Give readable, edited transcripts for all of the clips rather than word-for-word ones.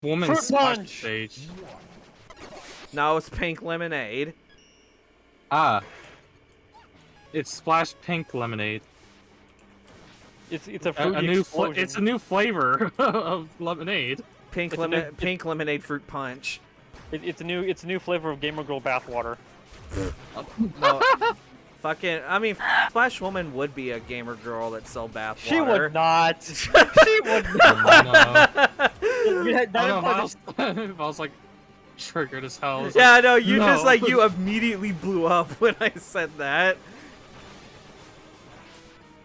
Woman splash stage. No, it's pink lemonade. Ah. It's splash pink lemonade. It's a fruity explosion. It's a new flavor of lemonade. Pink lemonade fruit punch. It's a new flavor of Gamer Girl bathwater. No, fucking. I mean, Splash Woman would be a gamer girl that sell bathwater. She would not. She would not. I was like triggered as hell. Yeah, I know. You just like you immediately blew up when I said that.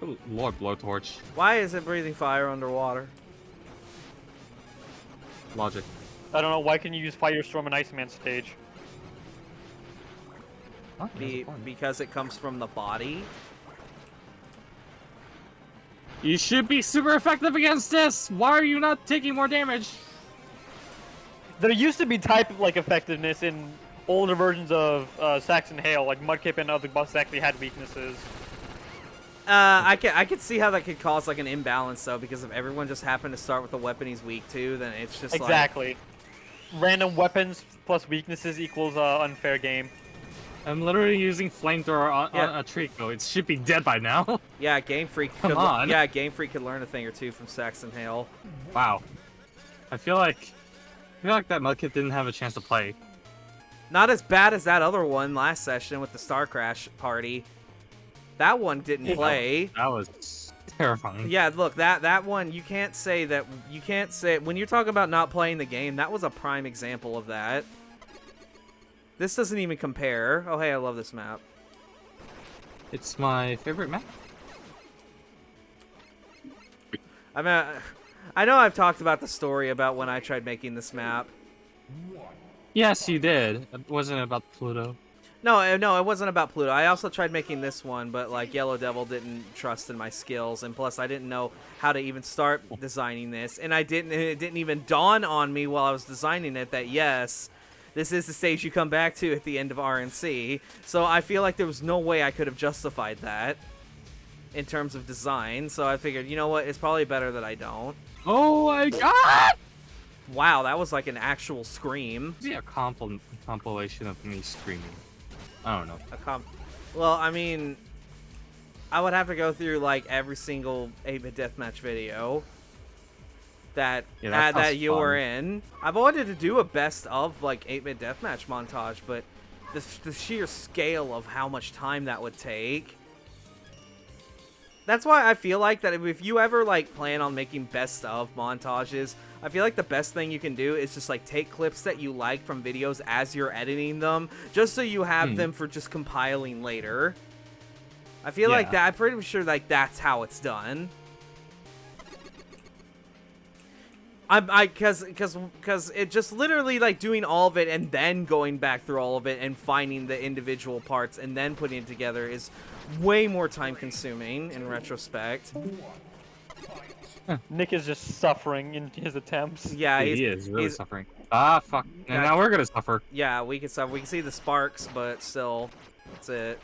Good Lord, blowtorch. Why is it breathing fire underwater? Logic. I don't know. Why can you use Firestorm and Iceman stage? Huh? Because it comes from the body. You should be super effective against this. Why are you not taking more damage? There used to be type-like effectiveness in older versions of Saxton Hale, like Mudkip and other buffs actually had weaknesses. I could see how that could cause like an imbalance though, because if everyone just happened to start with a weapon he's weak to, then it's just exactly. Random weapons plus weaknesses equals unfair game. I'm literally using flamethrower on a Trico. It should be dead by now. Yeah, Game Freak. Yeah, Game Freak could learn a thing or two from Saxton Hale. Wow. I feel like that Mudkip didn't have a chance to play. Not as bad as that other one last session with the Star Crash party. That one didn't play. That was terrifying. Yeah, look, that one you can't say when you're talking about not playing the game. That was a prime example of that. This doesn't even compare. Oh, hey, I love this map. It's my favorite map. I mean, I know I've talked about the story about when I tried making this map. Yes, you did. Wasn't it about Pluto? No, it wasn't about Pluto. I also tried making this one, but like Yellow Devil didn't trust in my skills, and plus I didn't know how to even start designing this, and it didn't even dawn on me while I was designing it that yes, this is the stage you come back to at the end of RNC. So I feel like there was no way I could have justified that in terms of design. So I figured, you know what, it's probably better that I don't. Oh my god! Wow, that was like an actual scream. Yeah, a compilation of me screaming. I don't know. Well, I mean, I would have to go through like every single 8-bit deathmatch video that you were in. I've wanted to do a best of like 8-bit deathmatch montage, but the sheer scale of how much time that would take. That's why I feel like that if you ever like plan on making best of montages, I feel like the best thing you can do is just like take clips that you like from videos as you're editing them, just so you have them for just compiling later. I feel like that. I'm pretty sure like that's how it's done. Because it just literally like doing all of it and then going back through all of it and finding the individual parts and then putting it together is way more time consuming in retrospect. Nick is just suffering in his attempts. Yeah, he is really suffering. Ah, fuck. And now we're gonna suffer. Yeah, we can suffer. We can see the sparks, but still, that's it.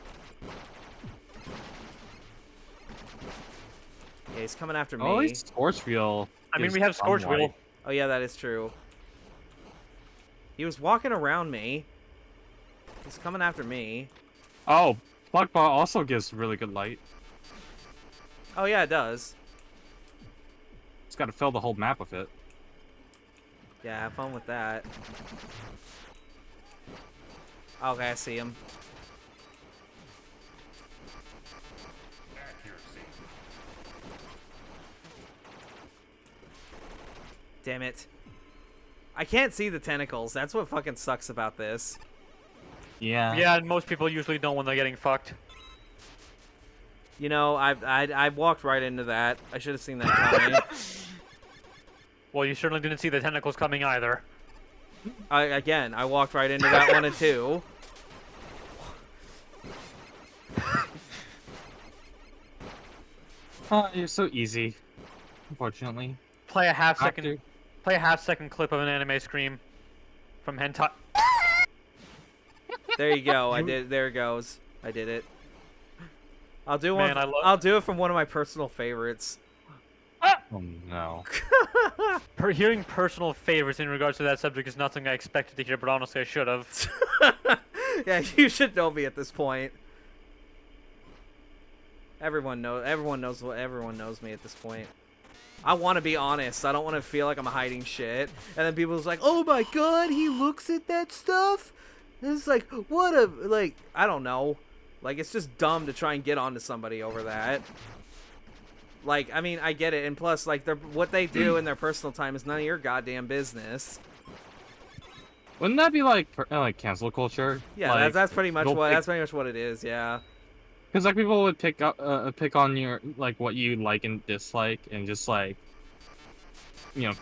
Yeah, he's coming after me. Oh, he's Scorch Wheel. I mean, we have Scorch Wheel. Oh yeah, that is true. He was walking around me. He's coming after me. Oh, Block Ball also gives really good light. Oh yeah, it does. It's got to fill the whole map with it. Yeah, have fun with that. Okay, I see him. Damn it. I can't see the tentacles. That's what fucking sucks about this. Yeah. Yeah, and most people usually don't when they're getting fucked. You know, I walked right into that. I should have seen that coming. Well, you certainly didn't see the tentacles coming either. Again, I walked right into that one too. You're so easy. Unfortunately. Play a half-second clip of an anime scream from hentai. There you go. I did. There it goes. I did it. I'll do one. Man, I'll do it from one of my personal favorites. Oh no. Hearing personal favors in regards to that subject is not something I expected to hear, but honestly, I should have. Yeah, you should know me at this point. Everyone knows me at this point. I want to be honest. I don't want to feel like I'm hiding shit. And then people's like, "Oh my god, he looks at that stuff." And it's like, what a like. I don't know. Like, it's just dumb to try and get onto somebody over that. Like, I mean, I get it, and plus, like, what they do in their personal time is none of your goddamn business. Wouldn't that be like cancel culture? Yeah, like, that's pretty much what it is. Yeah. Because like people would pick on your what you like and dislike, and just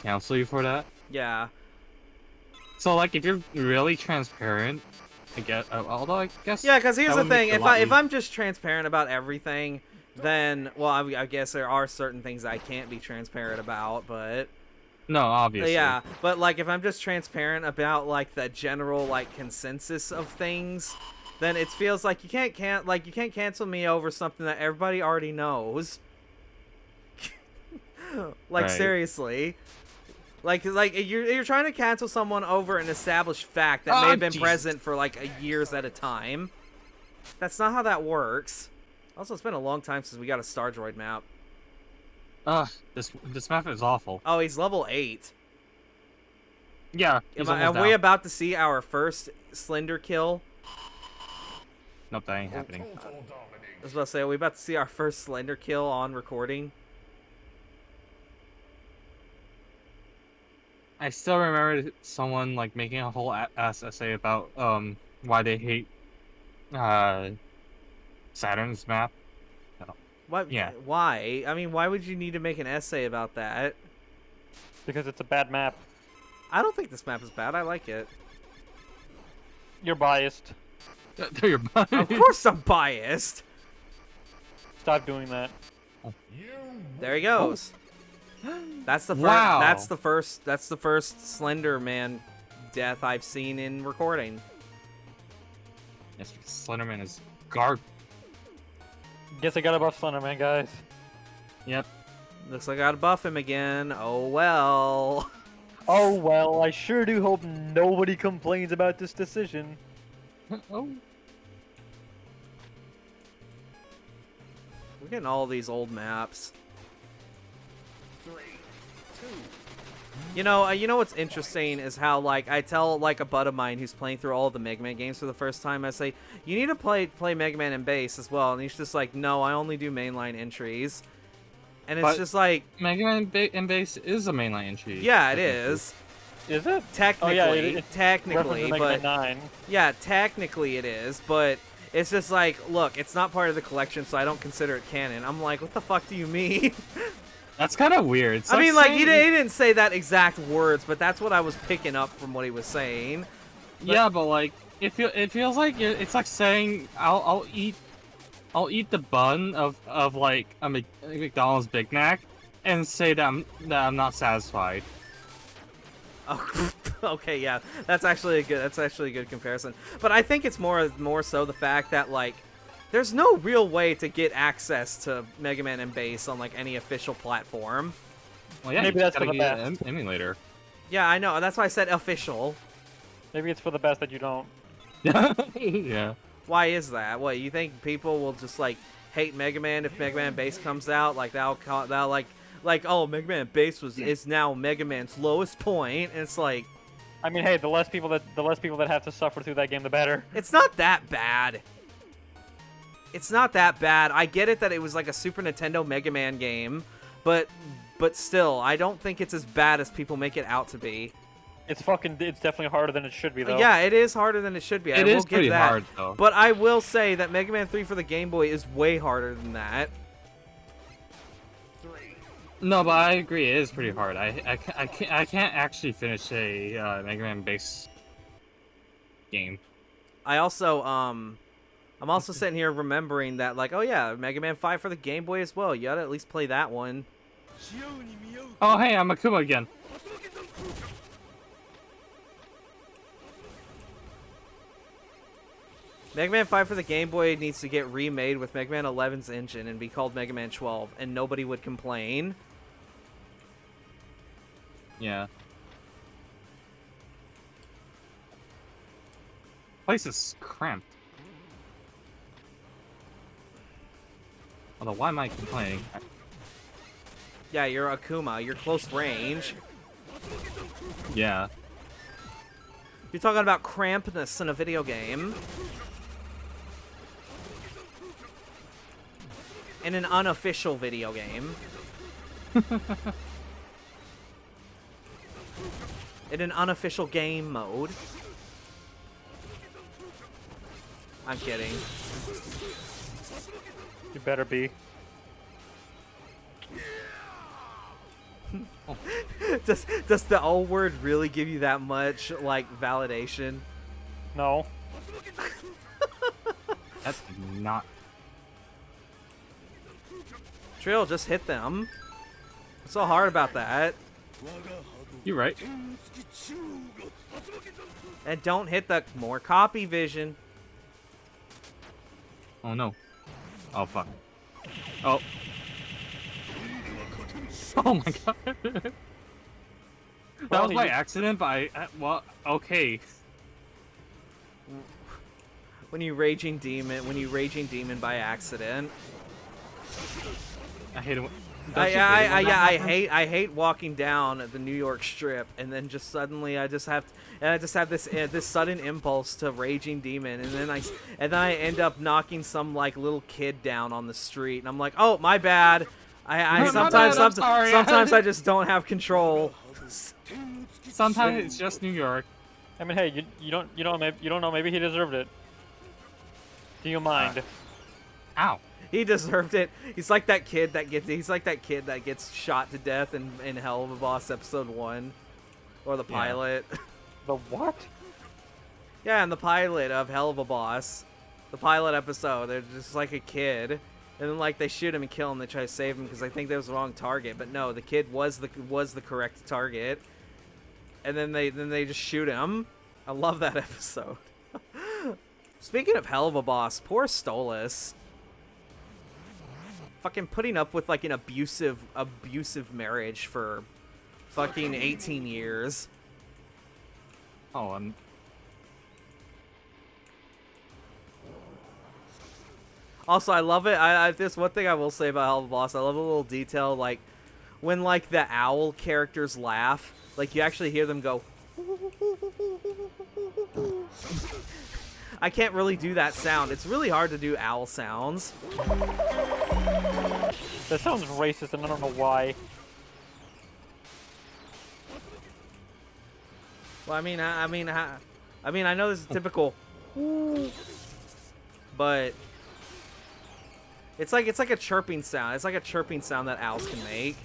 cancel you for that. Yeah. So like if you're really transparent, I guess. Although I guess. Yeah, because here's the thing: if if I'm just transparent about everything, then I guess there are certain things I can't be transparent about, but. No, obviously. Yeah, but like if I'm just transparent about like the general like consensus of things, then it feels like you can't cancel me over something that everybody already knows. Like Right. Seriously. Like you're trying to cancel someone over an established fact that may have been Jesus. present for like years at a time. That's not how that works. Also, it's been a long time since we got a Star Droid map. This map is awful. Oh, he's level 8. Yeah. Are we about to see our first Slender kill? Nope, that ain't happening. I was about to say, are we about to see our first Slender kill on recording? I still remember someone like making a whole ass essay about why they hate Saturn's map. What? Yeah. Why? I mean, why would you need to make an essay about that? Because it's a bad map. I don't think this map is bad. I like it. You're biased. They're your Of course I'm biased. Stop doing that. There he goes. That's the first. Wow. That's the first Slender Man death I've seen in recording. Yes, because Slenderman is garbage. Guess I got a buff Slenderman, guys. Yep. Looks like I gotta buff him again. Oh well. Oh well, I sure do hope nobody complains about this decision. Oh. We're getting all these old maps. 3, 2. You know what's interesting is how like I tell like a bud of mine who's playing through all of the Mega Man games for the first time, I say, you need to play Mega Man and Bass as well, and he's just like, no, I only do mainline entries, and it's But just like, Mega Man and Bass is a mainline entry. yeah, it is Is it? technically, Oh, yeah, technically, Reference to but Mega Man 9. yeah, technically it is, but it's just like, look, it's not part of the collection, so I don't consider it canon. I'm like, what the fuck do you mean? That's kind of weird. It's I mean, like, he saying- didn't say that exact words, but that's what I was picking up from what he was saying. Yeah, but like it feels like it's like saying I'll eat the bun of like a McDonald's Big Mac and say that I'm not satisfied. Oh, okay, yeah, that's actually a good comparison. But I think it's more so the fact that like there's no real way to get access to Mega Man and Bass on like any official platform. Well, yeah, Maybe you just that's for gotta the get best. an emulator. Yeah, I know. That's why I said official. Maybe it's for the best that you don't. Yeah. Why is that? What, you think people will just like hate Mega Man if Mega Man Bass comes out? Like that'll like oh, Mega Man Bass is now Mega Man's lowest point, and it's like, I mean, hey, the less people that have to suffer through that game, the better. it's not that bad. It's not that bad. I get it that it was like a Super Nintendo Mega Man game, but still, I don't think it's as bad as people make it out to be. It's definitely harder than it should be, though. Yeah, it is harder than it should be. I It will is give pretty that. hard though. But I will say that Mega Man 3 for the Game Boy is way harder than that. 3. No, but I agree. It is pretty hard. I can't actually finish a Mega Man Bass game. I also I'm also sitting here remembering that like, oh yeah, Mega Man 5 for the Game Boy as well. You ought to at least play that one. Oh hey, I'm Akuma again. Mega Man 5 for the Game Boy needs to get remade with Mega Man 11's engine and be called Mega Man 12, and nobody would complain. Yeah. Place is cramped. Although, why am I complaining? Yeah, you're Akuma. You're close range. Yeah. You're talking about crampness in a video game. In an unofficial video game. In an unofficial game mode. I'm kidding. You better be. Does the O word really give you that much, like, validation? No. That's not. Trill, just hit them. What's so hard about that? You're right. And don't hit the more copy vision. Oh no. Oh fuck. Oh. Oh my god. That was by accident, but well, okay. When you raging demon by accident. I hate it. I hate walking down the New York Strip and then just suddenly I just have this this sudden impulse to raging demon and then I end up knocking some like little kid down on the street and I'm like, oh my bad. Sometimes I just don't have control. Sometimes it's just New York. I mean, hey, you don't know. Maybe he deserved it. Do you mind? Ow. He deserved it. He's like that kid that gets shot to death in Helluva Boss episode 1, or the pilot. The what? Yeah, in the pilot of Helluva Boss, the pilot episode, they're just like a kid, and then like they shoot him and kill him. They try to save him because they think that was the wrong target, but no, the kid was the correct target, and then they just shoot him. I love that episode. Speaking of Helluva Boss, poor Stolas. Fucking putting up with like an abusive marriage for fucking 18 years. Oh, Also, I love it. This one thing I will say about Helluva Boss, I love a little detail like when like the owl characters laugh, like you actually hear them go. I can't really do that sound. It's really hard to do owl sounds. That sounds racist, and I don't know why. Well, I mean, I know this is typical, but it's like a chirping sound. It's like a chirping sound that owls can make.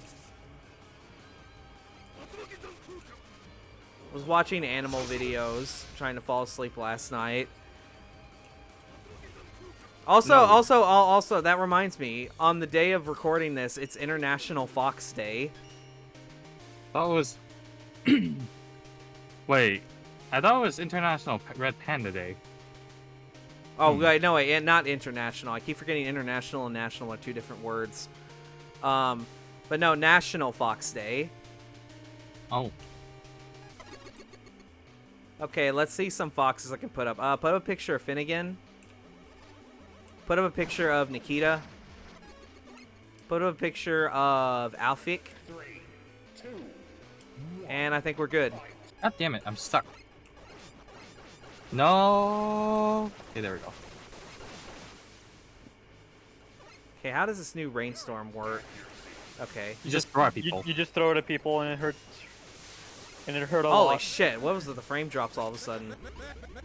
I was watching animal videos, trying to fall asleep last night. Also, that reminds me, on the day of recording this, it's International Fox Day. that was. Wait, I thought it was International Red Panda Day. Oh, wait, no, wait, not international. I keep forgetting international and national are two different words. But no, National Fox Day. Oh. Okay, let's see some foxes I can put up. Put up a picture of Finnegan. Put up a picture of Nikita. Put up a picture of Alfik. 3, 2, And I think we're good. God damn it, I'm stuck. No. Okay, there we go. Okay, how does this new rainstorm work? Okay. You just throw at people. You just throw it at people, and it hurts. And it hurt a Holy lot. shit, what was it? The frame drops all of a sudden.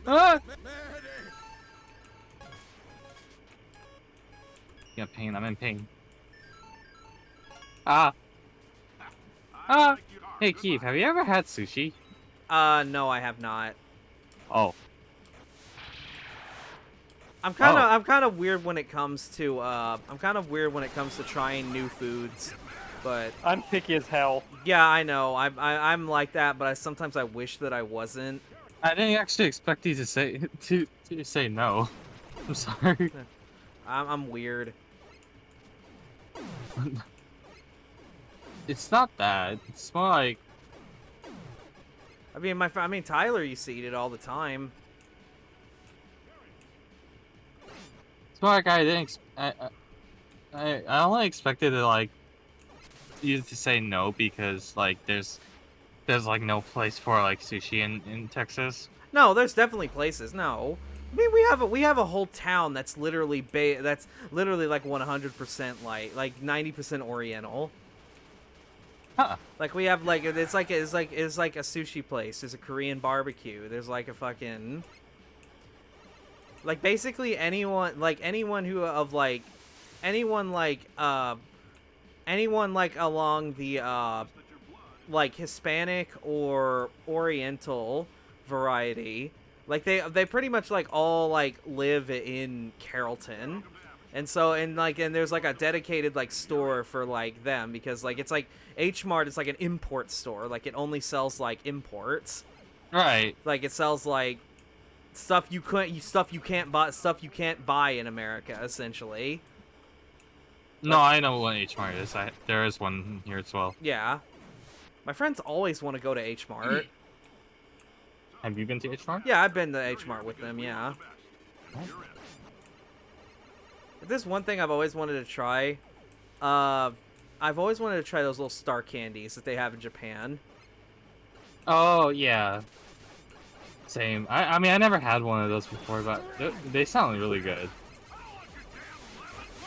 Ah! Yeah, pain. I'm in pain. Ah. Ah. Hey, Keith, have you ever had sushi? No, I have not. Oh. I'm kind of weird when it comes to trying new foods, but I'm picky as hell. yeah, I know. I'm like that, but sometimes I wish that I wasn't. I didn't actually expect you to say no. I'm sorry. I'm weird. It's not that. It's more like I mean Tyler used to eat it all the time. It's more like I didn't. I only expected to like you to say no because like there's like no place for like sushi in Texas. No, there's definitely places. No, I mean we have a whole town that's literally like 100% like 90% Oriental. Huh. Like we have like it's like a sushi place. There's a Korean barbecue. There's like a fucking like basically anyone who of like anyone like along the like Hispanic or Oriental variety, like they pretty much like all like live in Carrollton. And there's like a dedicated like store for like them because like it's like H Mart is like an import store. Like it only sells like imports. Right. Like it sells like stuff you can't buy in America essentially. No, I know what H Mart is. There is one here as well. Yeah. My friends always want to go to H Mart. Have you been to H Mart? Yeah, I've been to H Mart with them, yeah. If there's one thing I've always wanted to try, I've always wanted to try those little star candies that they have in Japan. Oh yeah. Same. I mean I never had one of those before, but they sound really good.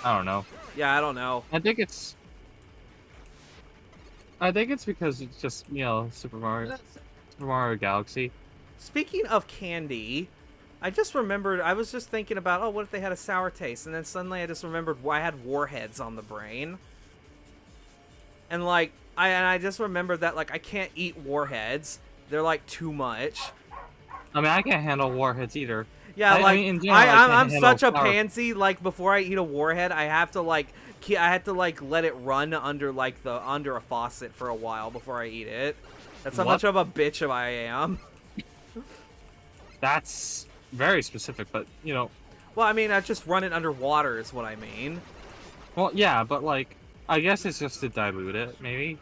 I don't know. Yeah, I don't know. I think it's because it's just, you know, Super Mario Galaxy. Speaking of candy, I just remembered, I was just thinking about, oh, what if they had a sour taste? And then suddenly I just remembered I had warheads on the brain. And like, I just remembered that like I can't eat warheads. They're like too much. I mean, I can't handle warheads either. Yeah, I like mean, in general, I can't I'm handle such a sour. pansy. Like before I eat a warhead, I have to like let it run under a faucet for a while before I eat it. That's how What? much of a bitch I am. That's very specific, but you know. Well, I mean, I just run it under water is what I mean. Well, yeah, but like, I guess it's just to dilute it, maybe.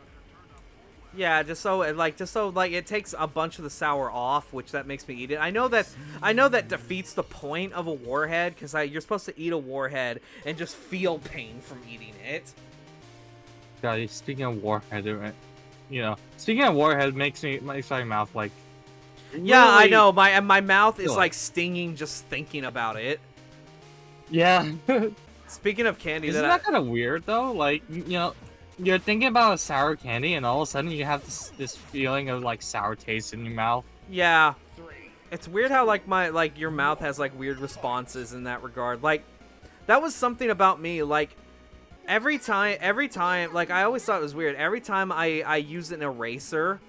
Yeah, just so it takes a bunch of the sour off, which that makes me eat it. I know that defeats the point of a warhead because you're supposed to eat a warhead and just feel pain from eating it. God, speaking of warhead, speaking of warhead makes my mouth like. Yeah, I really- know. My mouth is Feel it. like stinging just thinking about it. Yeah. Speaking of candy, Isn't that kind of weird though? Like, you know, you're thinking about a sour candy, and all of a sudden you have this feeling of like sour taste in your mouth. yeah, it's weird how like your mouth has like weird responses in that regard. Like that was something about me. Like every time, like I always thought it was weird. Every time I use an eraser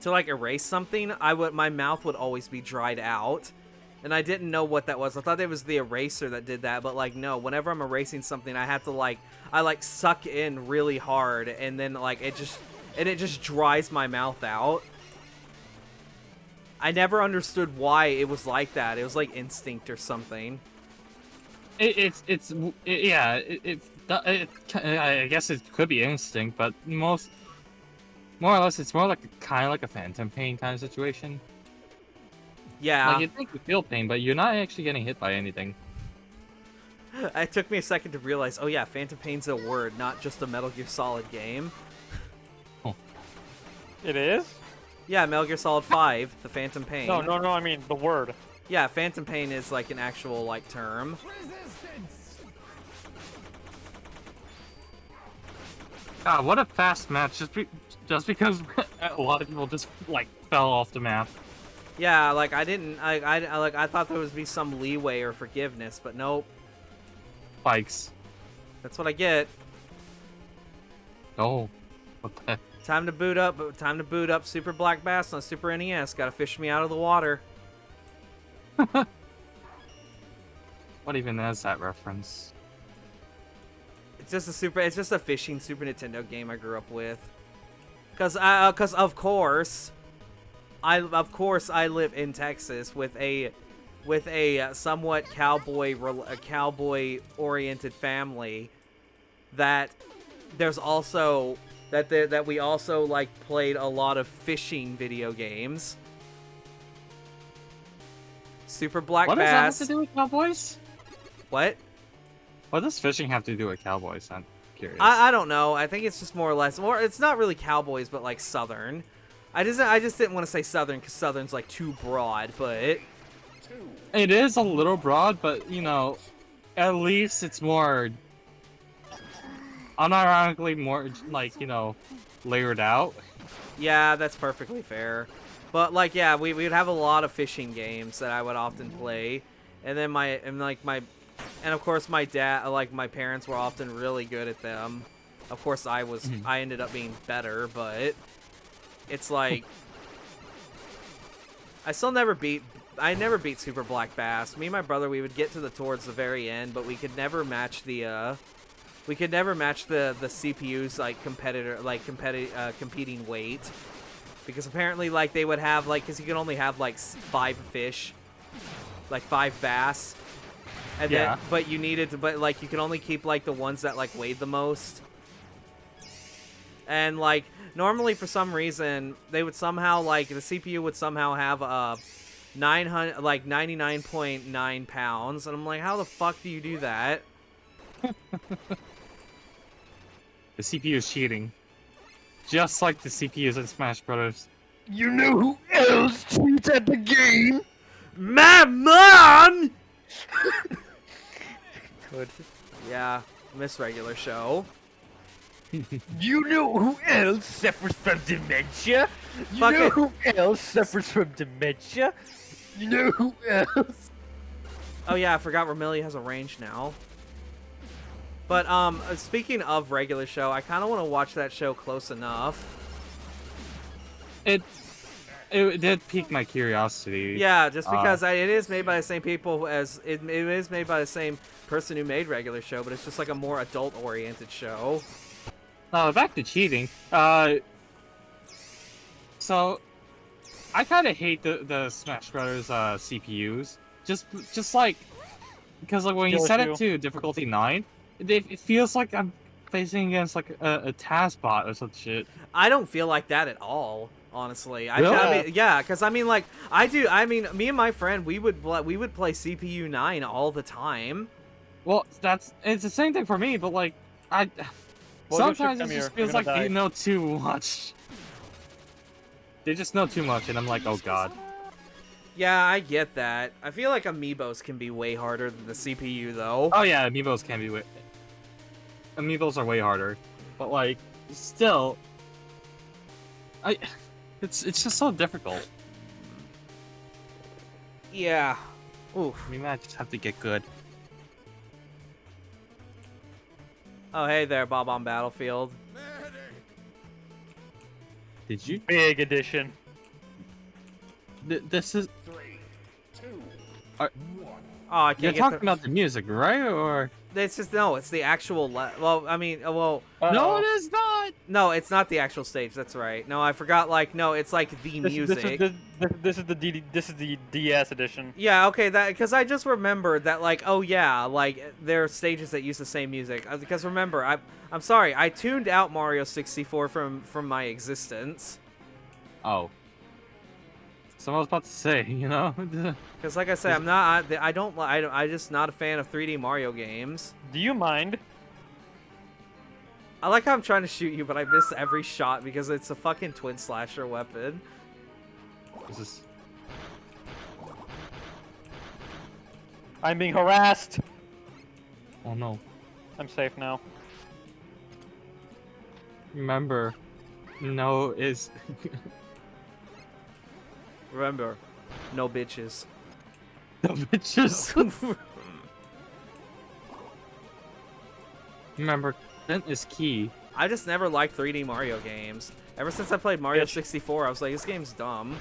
to like erase something, my mouth would always be dried out. And I didn't know what that was. I thought it was the eraser that did that, but like no, whenever I'm erasing something, I have to I suck in really hard, and then like it just dries my mouth out. I never understood why it was like that. It was like instinct or something. I guess it could be instinct, but more or less, it's more like kind of like a phantom pain kind of situation. Yeah. Like you think you feel pain, but you're not actually getting hit by anything. It took me a second to realize, oh yeah, Phantom Pain's a word, not just a Metal Gear Solid game. It is? Yeah, Metal Gear Solid 5, the Phantom Pain. No, I mean the word. Yeah, Phantom Pain is like an actual like term. God, what a fast match! Just because a lot of people just like fell off the map. Yeah, like I thought there would be some leeway or forgiveness, but nope. Spikes. That's what I get. Oh, what the? Time to boot up Super Black Bass on Super NES. Gotta fish me out of the water. What even is that reference? It's just a fishing Super Nintendo game I grew up with. Cause of course I live in Texas with a somewhat cowboy oriented family that there's also that we also like played a lot of fishing video games. Super Black What does that have Bass. to do with cowboys? What? What does fishing have to do with cowboys? I'm curious. I don't know. I think it's just more or less, or it's not really cowboys, but like Southern. I just didn't want to say Southern because Southern's like too broad, but It is a little broad, but you know, at least it's more, unironically more like, you know, layered out. yeah, that's perfectly fair. But like, yeah, we would have a lot of fishing games that I would often play, and then and of course my dad, like my parents were often really good at them. Of course I ended up being better, but it's like I never beat Super Black Bass. Me and my brother, we would get towards the very end, but we could never match the CPU's like competing weight, because apparently like they would have like, because you can only have like 5 fish, like 5 bass, and Yeah. then but like you can only keep like the ones that like weighed the most. And like normally for some reason they would somehow like the CPU would somehow have 99.9 pounds, and I'm like, how the fuck do you do that? The CPU is cheating, just like the CPUs in Smash Brothers. You know who else cheats at the game? Megaman! Good. Yeah, miss regular show. You know who else suffers from dementia? You Fuck know it. who else suffers from dementia? You know who else? Oh yeah, I forgot Romelia has a range now. But speaking of regular show, I kind of want to watch that show Close Enough. It did pique my curiosity. Yeah, just because it is made by the same people as it is made by the same person who made regular show, but it's just like a more adult-oriented show. Back to cheating. So I kind of hate the Smash Brothers CPUs. Just like, because like when you set it to difficulty 9, it feels like I'm facing against like a task bot or some shit. I don't feel like that at all, honestly. Really? I mean, yeah, because I mean, like me and my friend, we would play CPU 9 all the time. Well, it's the same thing for me, but like Well, sometimes come it here. just You're feels gonna like die. they know too much. They just know too much, and I'm like, oh god. Yeah, I get that. I feel like amiibos can be way harder than the CPU, though. Oh yeah, amiibos can be amiibos are way harder, but like still, it's just so difficult. Yeah. Oof. I mean, I just have to get good. Oh, hey there, Bob on Battlefield. Did you? Big edition. This is. 3, 2, Are- 1. Oh, I You're can't talking get about the music, right? Or It's just, no, it's the actual, well, I mean, well, no, it is not. no, it's not the actual stage, that's right. No, I forgot, like, no, it's like the music. This is the DS edition. Yeah, okay, that, because I just remembered that, like, oh yeah, like, there are stages that use the same music. Because remember, I'm sorry, I tuned out Mario 64 from my existence. Oh. So I was about to say, you know. Because, like I said, I'm just not a fan of 3D Mario games. Do you mind? I like how I'm trying to shoot you, but I miss every shot because it's a fucking twin slasher weapon. This is. I'm being harassed. Oh no. I'm safe now. Remember, no is. Remember, no bitches. The bitches. Remember, consent is key. I just never liked 3D Mario games. Ever since I played Mario Yes. 64, I was like, this game's dumb.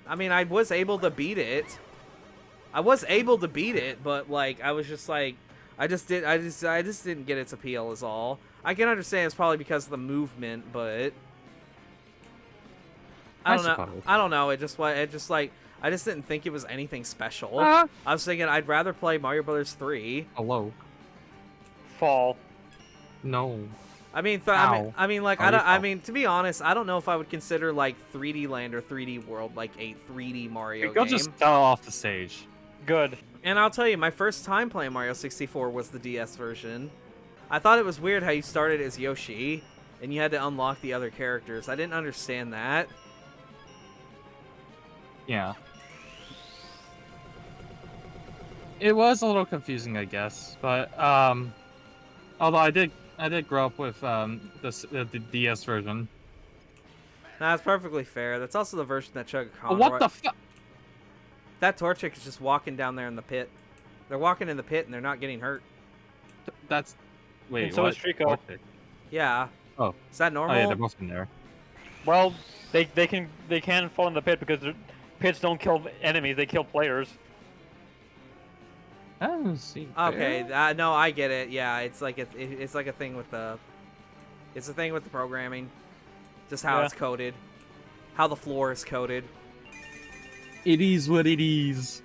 I mean, I was able to beat it. But like, I was just like, I just didn't get its appeal is all. I can understand it's probably because of the movement, but I don't know. suppose. I don't know. It just like, I just didn't think it was anything special. Uh-huh. I was thinking I'd rather play Mario Brothers 3. Hello. Fall. No. I mean, Ow. like, Oh, I don't. you I fell. mean, to be honest, I don't know if I would consider like 3D Land or 3D World like a 3D Mario Rico game. just fell off the stage. Good. And I'll tell you, my first time playing Mario 64 was the DS version. I thought it was weird how you started as Yoshi, and you had to unlock the other characters. I didn't understand that. Yeah. It was a little confusing, I guess, but although I did grow up with the DS version. Nah, that's perfectly fair. That's also the version that Chugga Oh, what the fuck? That Torchic is just walking down there in the pit. They're walking in the pit and they're not getting hurt. That's wait. And so what? is Trico. Okay. Yeah. Oh. Is that Oh normal? yeah, they're both in there. Well, they can fall in the pit because the pits don't kill enemies; they kill players. I don't see. Okay, no, I get it. Yeah, it's like it's like a thing with the, it's a thing with the programming, just how Yeah. it's coded, how the floor is coded. It is what it is.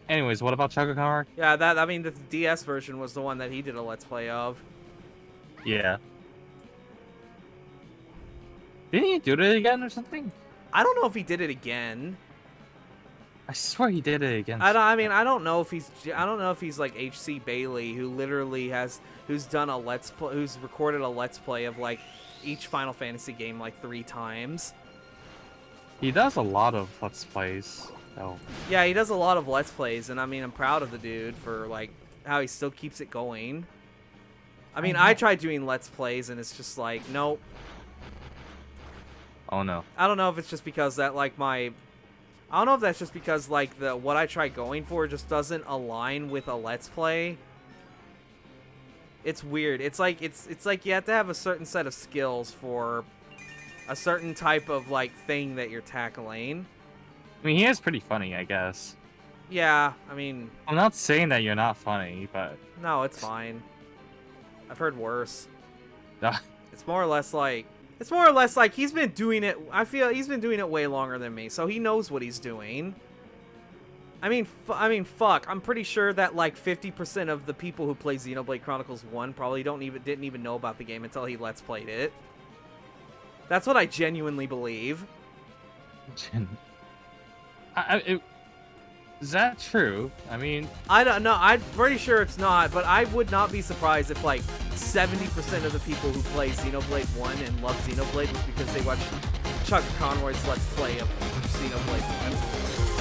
Anyways, what about Chugga? Yeah, that I mean the DS version was the one that he did a Let's Play of. Yeah. Didn't he do it again or something? I don't know if he did it again. I swear he did it again. I don't know if he's like HC Bailey, who literally who's done a who's recorded a Let's Play of like each Final Fantasy game like 3 times. He does a lot of Let's Plays. Oh. Yeah, he does a lot of Let's Plays, and I mean, I'm proud of the dude for like how he still keeps it going. I mean, I tried doing Let's Plays, and it's just like, nope. Oh no. I don't know if it's just because that like I don't know if that's just because like what I try going for just doesn't align with a Let's Play. It's weird. It's like you have to have a certain set of skills for a certain type of like thing that you're tackling. I mean, he is pretty funny, I guess. Yeah, I mean, I'm not saying that you're not funny, but no, it's fine. I've heard worse. uh, It's more or less like he's been doing it. I feel he's been doing it way longer than me, so he knows what he's doing. I mean, fuck. I'm pretty sure that like 50% of the people who play Xenoblade Chronicles 1 probably didn't even know about the game until he Let's Played it. That's what I genuinely believe. is that true? I mean, I don't know. I'm pretty sure it's not, but I would not be surprised if like 70% of the people who play Xenoblade 1 and love Xenoblade was because they watched Chuck Conroy's Let's Play of Xenoblade 1.